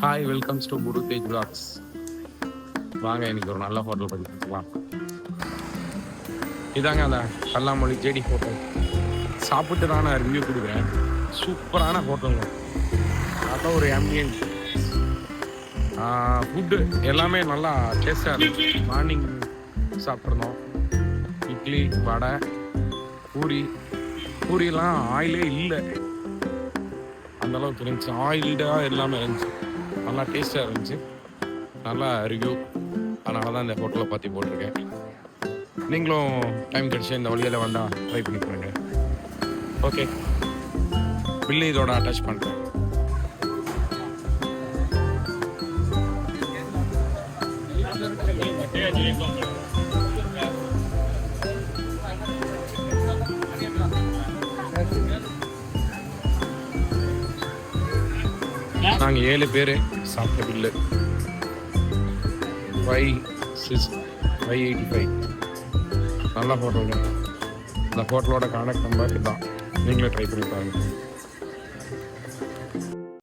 Hi welcomes to Guru Tej blogs. வாங்க இன்னைக்கு ஒரு நல்ல ஹோட்டல் பற்றி பார்க்கலாம். இதாங்க அந்த கல்லாமொழி ஜேடி ஹோட்டல். சாப்பிட்டு தான் நான் ரிவ்யூ கொடுக்குறேன். சூப்பரான ஹோட்டலுங்க. அதான் ஒரு ஆம்பியன்ஸ், ஃபுட்டு எல்லாமே நல்லா டேஸ்டாக இருந்துச்சு. மார்னிங் சாப்பிட்ருந்தோம் இட்லி, வடை, பூரியெல்லாம் ஆயிலே இல்லை, அந்தளவுக்கு இருந்துச்சு. ஆயில்டாக எல்லாமே இருந்துச்சு, நல்லா டேஸ்ட்டாக இருந்துச்சு. நல்லா ரிவ்யூ, அதனால தான் இந்த ஹோட்டலை பற்றி போட்டிருக்கேன். நீங்களும் டைம் கிடச்சி இந்த வழியில் வந்தால் ட்ரை பண்ணி பாருங்க. ஓகே, பில்லு இதோட அட்டாச் பண்ணுறேன். நாங்கள் 7 பேர் சாப்பிட்ட பில்லு 585. நல்ல ஹோட்டலுங்க. இந்த ஹோட்டலோட கான்டாக்ட் நம்பர் தான், நீங்களே ட்ரை பண்ணி பாருங்க.